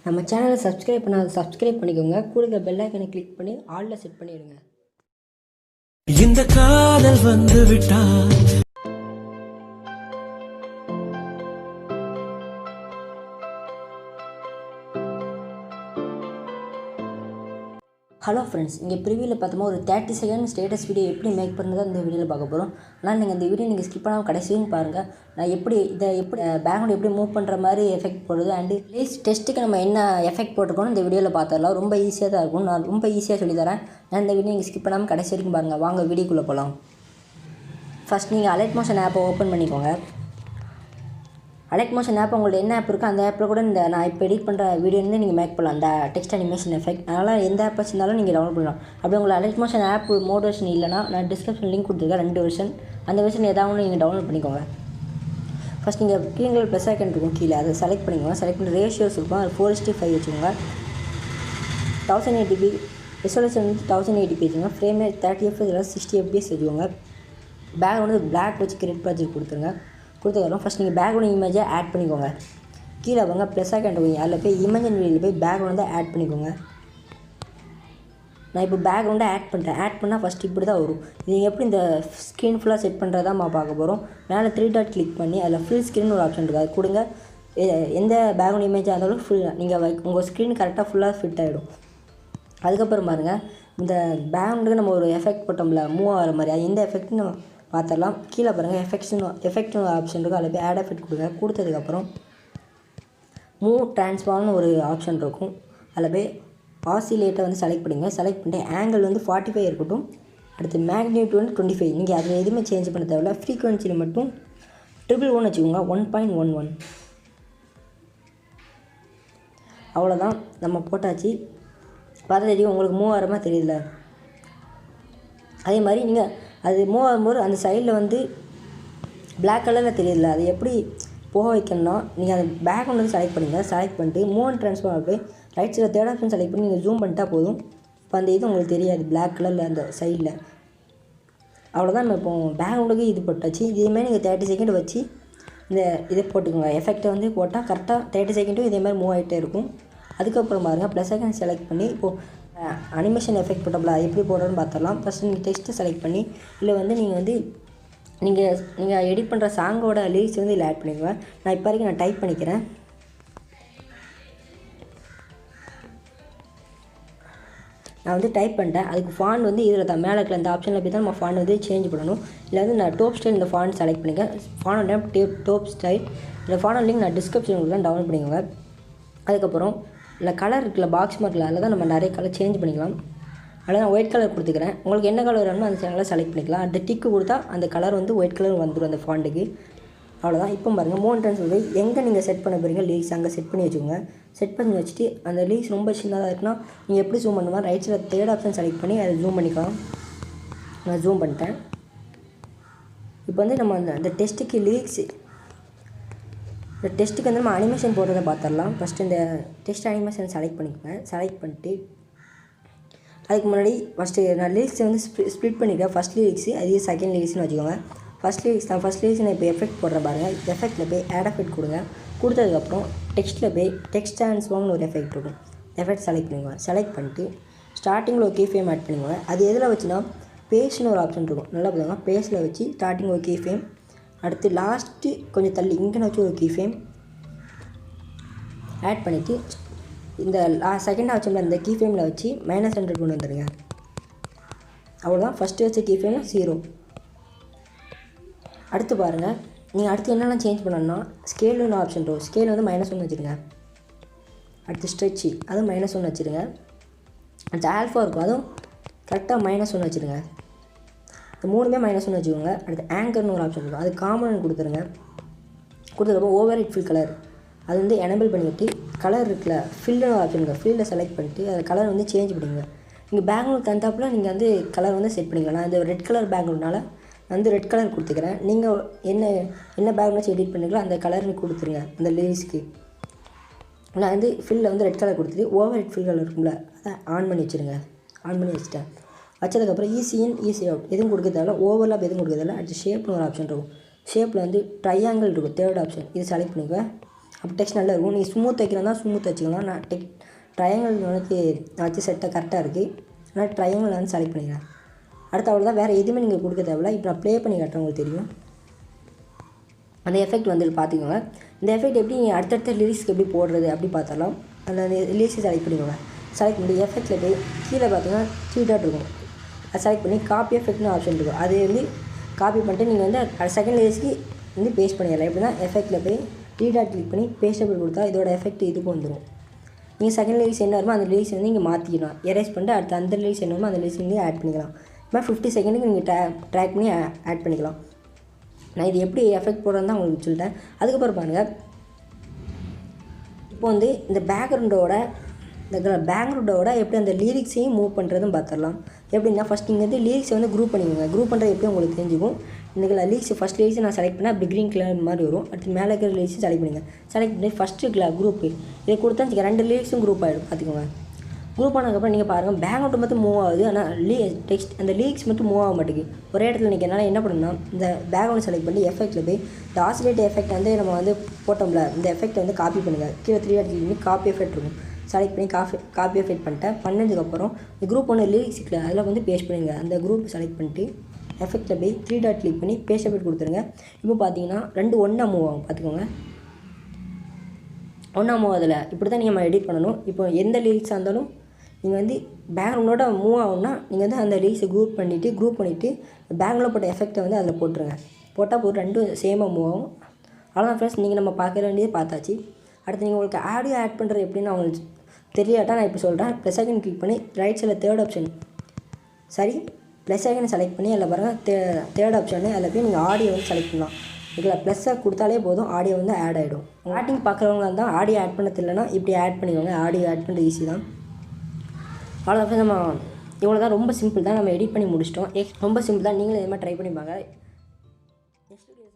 நம்ம சேனலை சப்ஸ்கிரைப் பண்ணிக்கோங்க. கூட பெல் ஐக்கனை கிளிக் பண்ணி ஆல்ல செட் பண்ணிடுங்க. இந்த காதல் வந்து விட்டால் ஹலோ ஃப்ரெண்ட்ஸ், இங்கே ப்ரிவியூவில் பார்த்தோமா ஒரு 30 செகண்ட் ஸ்டேட்டஸ் வீடியோ எப்படி மேக் பண்ணுறதா இந்த வீடியோவில் பார்க்க போகிறோம். ஆனால் நீங்கள் இந்த வீடியோ நீங்கள் ஸ்கிப் பண்ணாமல் கடைசியும் பாருங்கள். நான் எப்படி பேக்ரவுண்ட் எப்படி மூவ் பண்ணுற மாதிரி எஃபெக்ட் போடுறது அண்டு ப்ளீஸ் டெஸ்ட்டுக்கு நம்ம என்ன எஃபெக்ட் போட்டிருக்கோன்னு இந்த வீடியோவில் பார்த்துடலாம். ரொம்ப ஈஸியாக தான் இருக்கும். நான் ரொம்ப ஈஸியாக சொல்லித்தரேன். நான் இந்த வீடியோ நீங்கள் ஸ்கிப் பண்ணாமல் கடைசி வரைக்கும் பாருங்கள். வாங்க வீடியோக்குள்ளே போகலாம். ஃபஸ்ட் நீங்கள் அலைட் மோஷன் ஆப்பை ஓப்பன் பண்ணிக்கோங்க. அலைட் மோஷன் ஆப் உங்கள்ட்ட என்ன ஆப் இருக்கோ அந்த ஆப்பில் கூட இந்த நான் இப்போ எடிட் பண்ணுற வீடியோ வந்து நீங்கள் மேக் பண்ணலாம். அந்த டெக்ஸ்ட் அனிமேஷன் எஃபெக்ட் அதனால் எந்த ஆப் வச்சிருந்தாலும் நீங்கள் டவுன்லோட் பண்ணலாம். அப்படி உங்களுக்கு Alight Motion app mod version இல்லைனா நான் டிஸ்கிரிப்ஷன் லிங்க் கொடுத்துருக்கேன் 2 வெர்ஷன். அந்த வெர்ஷன் ஏதாவது நீங்கள் டவுன்லோட் பண்ணிக்கோங்க. ஃபஸ்ட் நீங்கள் கீழே ப்ளஸ் ஐக்கன் இருக்கும் கீழே அதை செலக்ட் பண்ணிக்கோங்க. செலக்ட் பண்ணி ரேஷியோஸ் இருக்கும், அது 4:5 வச்சுக்கோங்க. 1080p ரெசல்யூஷன் வந்து 1080p வச்சுக்கோங்க. ஃப்ரேம் 30 fps இல்லை 60 fps வச்சுக்கோங்க. பேக் வந்து பிளாக் வச்சு கிரியேட் ப்ராஜெக்ட் கொடுத்துருக்கோம். ஃபஸ்ட் நீங்கள் பேக்ரவுண்ட் இமேஜை ஆட் பண்ணிக்கோங்க. கீழே வாங்க ப்ளஸ் ஐக்கன் இருக்கும், அதில் போய் இமேஜின் வீடியோவில் போய் பேக்ரவுண்டை ஆட் பண்ணிக்கோங்க. நான் இப்போ பேக்ரவுண்டை ஆட் பண்ணிட்டேன். ஆட் பண்ணால் ஃபஸ்ட் இப்படி தான் வரும். நீங்கள் எப்படி இந்த ஸ்க்ரீன் ஃபுல்லாக செட் பண்ணுறதா நம்ம பார்க்க போகிறோம். மேலே 3 டாட் கிளிக் பண்ணி அதில் ஃபுல் ஸ்க்ரீன் ஒரு ஆப்ஷன் இருக்குது, அது கொடுங்க. எந்த பேக்ரவுண்ட் இமேஜாக இருந்தாலும் ஃபுல் நீங்கள் உங்கள் ஸ்க்ரீன் கரெக்டாக ஃபுல்லாக ஃபிட் ஆகிடும். அதுக்கப்புறம் பாருங்கள், இந்த பேக்ரவுண்டுக்கு நம்ம ஒரு எஃபெக்ட் போட்டோம்ல மூவ் ஆகிற மாதிரி, அது எந்த எஃபெக்ட்னு நம்ம பார்த்துடலாம். கீழே பாருங்கள் எஃபெக்ட்னு ஆப்ஷன் இருக்கும், அதில் போய் ஆட் எஃபெக்ட் கொடுங்க. கொடுத்ததுக்கப்புறம் மூவ் ட்ரான்ஸ்ஃபார்ம்னு ஒரு ஆப்ஷன் இருக்கும், அதில் போய் ஆசிலேட்டை வந்து செலக்ட் பண்ணிங்க. செலக்ட் பண்ணிட்டு ஆங்கிள் வந்து 45 இருக்கட்டும். அடுத்து மேக்னிட்யூட் வந்து 25. நீங்கள் அதில் எதுவுமே சேஞ்ச் பண்ண தேவையில்ல. ஃப்ரீக்வன்சியில் மட்டும் 111 வச்சுக்கோங்க, 1.11. அவ்வளோதான், நம்ம போட்டாச்சு. பார்த்தா தெரியும் உங்களுக்கு மூவ் ஆகிற மாதிரி தெரியல. அதே மாதிரி நீங்கள் அது மூவ் ஆகும்போது அந்த சைடில் வந்து பிளாக் கலரில் தெரியல. அது எப்படி போக வைக்கணும்னா நீங்கள் அந்த பேக்ரவுண்ட் வந்து செலக்ட் பண்ணுங்கள். செலக்ட் பண்ணிட்டு மூவ் அண்ட் ட்ரான்ஸ்ஃபார்ம் போய் ரைட் சைடில் 3rd ஆப்ஷன் செலக்ட் பண்ணி நீங்கள் ஜூம் பண்ணிட்டா போதும். இப்போ அந்த இது உங்களுக்கு தெரியாது பிளாக் கலரில் அந்த சைடில். அவ்வளோதான், நம்ம இப்போ பேக்ரவுண்டுக்கு இது போட்டாச்சு. இதேமாதிரி நீங்கள் 30 செகண்ட் வச்சு இந்த இதை போட்டுக்கோங்க. எஃபெக்டை வந்து போட்டால் கரெக்டாக 30 செகண்டும் இதேமாதிரி மூவ் ஆகிட்டே இருக்கும். அதுக்கப்புறம் பாருங்கள் ப்ளஸ் ஐக்கன் செலக்ட் பண்ணி இப்போது அனிமேஷன் எஃபெக்ட் போட்டோம்ல அது எப்படி போடுறோன்னு பார்த்துடலாம். ஃபஸ்ட்டு நீங்கள் டெக்ஸ்ட்டை செலக்ட் பண்ணி இல்லை வந்து நீங்கள் எடிட் பண்ணுற சாங்கோட லிரிக்ஸ் வந்து இதில் ஆட் பண்ணிக்குவேன். நான் இப்போ வரைக்கும் நான் டைப் பண்ணிக்கிறேன். நான் வந்து டைப் பண்ணிட்டேன். அதுக்கு ஃபாண்ட் வந்து இதில் தான் மேலே இருக்கிற அந்த ஆப்ஷனில் போய் தான் நம்ம ஃபாண்ட் வந்து சேஞ்ச் பண்ணணும். இல்லை வந்து நான் டோப் ஸ்டைல் இந்த ஃபாண்ட் செலக்ட் பண்ணிக்கேன். Font name dope style. இந்த ஃபாண்ட் லிங்க் நான் டிஸ்கிரிப்ஷனுக்கு தான் டவுன்லோட் பண்ணிக்கோங்க. அதுக்கப்புறம் இல்லை கலர் இருக்குல்ல பாக்ஸ் மார்க்கில், அதில் தான் நம்ம நிறைய கலர் சேஞ்ச் பண்ணிக்கலாம். அதில் நான் ஒயிட் கலர் கொடுத்துக்கிறேன். உங்களுக்கு என்ன கலர் வேணுமோ அந்த சேனலில் செலக்ட் பண்ணிக்கலாம். அந்த டிக்கு கொடுத்தா அந்த கலர் வந்து ஒயிட் கலர் வந்துடும் அந்த ஃபாண்ட்டுக்கு. அவ்வளோதான். இப்போ பாருங்கள் மூவ் அண்ட் ட்ரான்ஸ்ஃபார்ம் போய் எங்கே நீங்கள் செட் பண்ண போகிறீங்க லிரிக்ஸ் அங்கே செட் பண்ணி வச்சுக்கோங்க. செட் பண்ணி வச்சுட்டு அந்த லிரிக்ஸ் ரொம்ப சின்னதாக இருக்குன்னா நீங்கள் எப்படி ஜூம் பண்ணுமா ரைட் சைடில் 3rd ஆப்ஷன் செலக்ட் பண்ணி அதை ஜூம் பண்ணிக்கலாம். நான் ஜூம் பண்ணிட்டேன். இப்போ வந்து நம்ம அந்த டெஸ்ட்டுக்கு லிரிக்ஸு இந்த டெஸ்ட்டுக்கு வந்து நம்ம அனிமேஷன் போடுறதை பார்த்துடலாம். ஃபஸ்ட்டு இந்த டெஸ்ட் அனிமேஷன் செலக்ட் பண்ணிக்கோங்க. செலக்ட் பண்ணிட்டு அதுக்கு முன்னாடி ஃபஸ்ட்டு நான் லிரிக்ஸை வந்து ஸ்ப்ளிட் பண்ணிக்கிறேன். ஃபஸ்ட் லிரிக்ஸு அது செகண்ட் லிரிக்ஸ்னு வச்சுக்கோங்க. ஃபஸ்ட் லிரிக்ஸ் நான் இப்போ எஃபெக்ட் போடுறேன் பாருங்கள். எஃபெக்ட்டில் போய் ஆட் எஃபெக்ட் கொடுங்க. கொடுத்ததுக்கப்புறம் டெக்ஸ்ட்டில் போய் டெக்ஸ்ட் ட்ரான்ஸ்ஃபார்ம்னு ஒரு எஃபெக்ட் இருக்கும், எஃபெக்ட் செலக்ட் பண்ணிக்கோங்க. செலக்ட் பண்ணிட்டு ஸ்டார்டிங்கில் ஒரு கீஃபேம் ஆட் பண்ணிக்கோங்க. அது எதில் வச்சுன்னா பேஸ்னு ஒரு ஆப்ஷன் இருக்கும், நல்லா பார்த்துங்க. பேஸில் வச்சு ஸ்டார்டிங் ஒரு கீஃபேம், அடுத்து லாஸ்ட்டு கொஞ்சம் தள்ளி இங்கே வச்சு ஒரு கீஃபேம் ஆட் பண்ணிவிட்டு இந்த செகண்ட் ஆப்ஷனில் இந்த கீஃபேமில் வச்சு -100 கொண்டு வந்துடுங்க. அவ்வளோதான், ஃபஸ்ட்டு வச்ச கீஃபேமில் 0. அடுத்து பாருங்கள், நீங்கள் அடுத்து என்னெல்லாம் சேஞ்ச் பண்ணணும்னா ஸ்கேலுன்னு ஆப்ஷன் இருக்கும். ஸ்கேல் வந்து -1 வச்சுருங்க. அடுத்து ஸ்ட்ரெச்சு அதுவும் -1 வச்சுருங்க. அடுத்து ஆல்ஃபா இருக்கும், அதுவும் கரெக்டாக -1 வச்சுருங்க. இந்த 3மே -1 வச்சுக்கோங்க. அடுத்து ஆங்கர்னு ஒரு ஆப்ஷன் இருக்கும், அது காமன் கொடுத்துருங்க. கொடுத்ததுக்கப்புறம் ஓவர் ஹெட் ஃபில் கலர் அது வந்து எனபிள் பண்ணிவிட்டு கலர் இருக்குல்ல ஃபில்னு ஆப்ஷன் இருக்குது, ஃபில்லில் செலக்ட் பண்ணிட்டு அதை கலர் வந்து சேஞ்ச் பண்ணிங்க. நீங்கள் பேக்ரவுண்ட் தந்தாப்பில் நீங்கள் வந்து கலர் வந்து செட் பண்ணிக்கலாம். நான் இந்த ரெட் கலர் பேக்ரவுண்ட்னால நான் வந்து ரெட் கலர் கொடுத்துக்கிறேன். நீங்கள் என்ன பேக்ரவுண்ட் வச்சு எடிட் பண்ணிக்கலாம் அந்த கலர் கொடுத்துருங்க. அந்த லிரிக்ஸ்க்கு நான் வந்து ஃபில்லில் வந்து ரெட் கலர் கொடுத்துட்டு ஓவர் ஹெட் ஃபில் கலர் இருக்கும்ல அதை ஆன் பண்ணி வச்சுருங்க. ஆன் பண்ணி வச்சுட்டேன். வச்சதுக்கப்புறம் ஈஸி இன் ஈஸி அவுட் எதுவும் கொடுக்க தேவையில்ல, ஓவர்லாப் எதுவும் கொடுக்க தேவையில்ல. அடுத்து ஷேப்னு ஒரு ஆப்ஷன் இருக்கும். ஷேப்பில் வந்து ட்ரையாங்கிள் இருக்கும், 3rd ஆப்ஷன், இது செலக்ட் பண்ணிக்குவேன். அப்போ டெக்ஸ்ட் நல்லா இருக்கும். நீங்கள் ஸ்மூத் வைக்கிறதா ஸ்மூத் வச்சுக்கலாம். நான் ட்ரையாங்கிள் வந்து நான் வச்சு செட்டாக கரெக்டாக இருக்குது. ஆனால் ட்ரையாங்கிள் வந்து செலக்ட் பண்ணிக்கிறேன். அடுத்து அவ்வளோதான், வேறு எதுவுமே நீங்கள் கொடுக்க தேவையில்ல. இப்போ நான் ப்ளே பண்ணி காட்டுறேன், உங்களுக்கு தெரியும். அந்த எஃபெக்ட் வந்துட்டு பார்த்துக்கோங்க. இந்த எஃபெக்ட் எப்படி அடுத்தடுத்த லிரிக்ஸ்க்கு எப்படி போடுறது அப்படி பார்த்தாலும் அந்த லிரிக்ஸை செலக்ட் பண்ணிக்கோங்க. செலக்ட் பண்ணி எஃபெக்ட்டில் போய் கீழே பார்த்தீங்கன்னா 3 டாட் இருக்கும். அதை செலக்ட் பண்ணி காப்பி எஃபெக்ட்னு ஆப்ஷன் இருக்கும். அது வந்து காப்பி பண்ணிட்டு நீங்கள் வந்து செகண்ட் லிரிக்ஸ்க்கு வந்து பேஸ்ட் பண்ணிடலாம். எப்படின்னா எஃபெக்ட்டில் போய் 3 டாட் கிளிக் பண்ணி பேஸ்டபிள் கொடுத்தா இதோட எஃபெக்ட் இதுக்கு வந்துடும். நீங்கள் செகண்ட் லிரிக்ஸ் என்ன வருமோ அந்த லிரிக்ஸ் வந்து நீங்கள் மாற்றிக்கலாம். எரேஸ் பண்ணிட்டு அடுத்து அந்த லிரிக்ஸ் என்ன வருமோ அந்த லிரிக்ஸ் வந்து ஆட் பண்ணிக்கலாம். இப்போ 50 செகண்டுக்கு நீங்கள் ட்ராக் பண்ணி ஆட் பண்ணிக்கலாம். நான் இது எப்படி எஃபெக்ட் போடுறதுன்னு தான் உங்களுக்கு சொல்லிட்டேன். அதுக்கப்புறம் பாருங்கள், இப்போ வந்து இந்த பேக்ரவுண்டோட எப்படி அந்த லிரிக்ஸையும் மூவ் பண்ணுறதும் பார்த்துடலாம். எப்படின்னா ஃபஸ்ட் நீங்கள் வந்து லிரிக்ஸை வந்து குரூப் பண்ணிக்கோங்க. குரூப் பண்ணுறது எப்படி உங்களுக்கு தெரிஞ்சுக்கும். இன்றைக்கி லிரிக்ஸ் ஃபஸ்ட் லிரிக்ஸ் நான் செலக்ட் பண்ணால் அப்படி க்ரீன் கலர் மாதிரி வரும். அடுத்து மேலே இருக்கிற லிரிக்ஸை செலக்ட் பண்ணுங்கள். செலக்ட் பண்ணி ஃபஸ்ட்டு குரூப்பு இதை கொடுத்தா 2 லிரிக்ஸும் குரூப் ஆகிடும். பார்த்துக்கோங்க. குரூப் ஆனதுக்கப்புறம் நீங்கள் பாருங்கள், பேக்ரவுண்ட் மட்டும் மூவ் ஆகுது. ஆனால் டெக்ஸ்ட் அந்த லிரிக்ஸ் மட்டும் மூவ் ஆக மாட்டேங்குது. ஒரே இடத்துல நிற்கிறனால என்ன பண்ணணும்னா இந்த பேக்ரவுண்ட் செலக்ட் பண்ணி எஃபெக்ட்டில் போய் இந்த ஆசிலேட் எஃபெக்ட் வந்து நம்ம வந்து போட்டோம்ல, இந்த எஃபெக்ட்டை வந்து காப்பி பண்ணுங்கள். கீழே 3 டாட் கிளிக் பண்ணி காப்பி எஃபெக்ட் இருக்கும். செலக்ட் பண்ணி காப்பி எஃபெக்ட் பண்ணதுக்கப்புறம் இந்த குரூப் ஒன்று லிரிக்ஸ் இருக்குல்ல அதில் வந்து பேஸ்ட் பண்ணுங்கள். அந்த குரூப் செலக்ட் பண்ணிட்டு எஃபெக்ட்டில் போய் 3 டாட் கிளிக் பண்ணி பேஸ்ட் எஃபெக்ட் கொடுத்துருங்க. இப்போ பார்த்தீங்கன்னா 2 ஒன்றா மூவ் ஆகும். பார்த்துக்கோங்க, ஒன்றா மூவ் அதில் இப்படி தான் நீங்கள் எடிட் பண்ணணும். இப்போ எந்த லிரிக்ஸாக இருந்தாலும் நீங்கள் வந்து பேக்ரவுண்டோட மூவ் ஆகும்னா நீங்கள் வந்து அந்த லிரிக்ஸை குரூப் பண்ணிவிட்டு பேக்ரவுண்டில் போட்ட எஃபெக்ட்டை வந்து அதில் போட்டுருங்க. போட்டால் போட்டு 2 சேமாக மூவ் ஆகும். அவ்வளோதான் ஃப்ரெண்ட்ஸ், நீங்கள் நம்ம பார்க்க வேண்டியது பார்த்தாச்சு. அடுத்து நீங்கள் உங்களுக்கு ஆடியோ ஆட் பண்ணுறது எப்படின்னு அவங்களுக்கு தெரியாட்டா நான் இப்போ சொல்கிறேன். ப்ளஸ் ஐக்கன் கிளிக் பண்ணி ரைட் சைடில் ப்ளஸ் ஐக்கனை செலக்ட் பண்ணி அதில் பாருங்கள் தேர்ட் ஆப்ஷனு அதில் போய் நீங்கள் ஆடியோ வந்து செலக்ட் பண்ணலாம். இதில் ப்ளஸ்ஸை கொடுத்தாலே போதும், ஆடியோ வந்து ஆட் ஆகிடும். ஆட்டிங் பார்க்குறவங்க இருந்தால் ஆடியோ ஆட் பண்ண தெரியலனா இப்படி ஆட் பண்ணிக்கோங்க. ஆடியோ ஆட் பண்ணுறது ஈஸி தான். அவ்வளோதான் நம்ம இவ்வளோ தான், ரொம்ப சிம்பிள் தான். நம்ம எடிட் பண்ணி முடிச்சிட்டோம். ரொம்ப சிம்பிள் தான். நீங்களும் இதே மாதிரி ட்ரை பண்ணி பாருங்க. Next video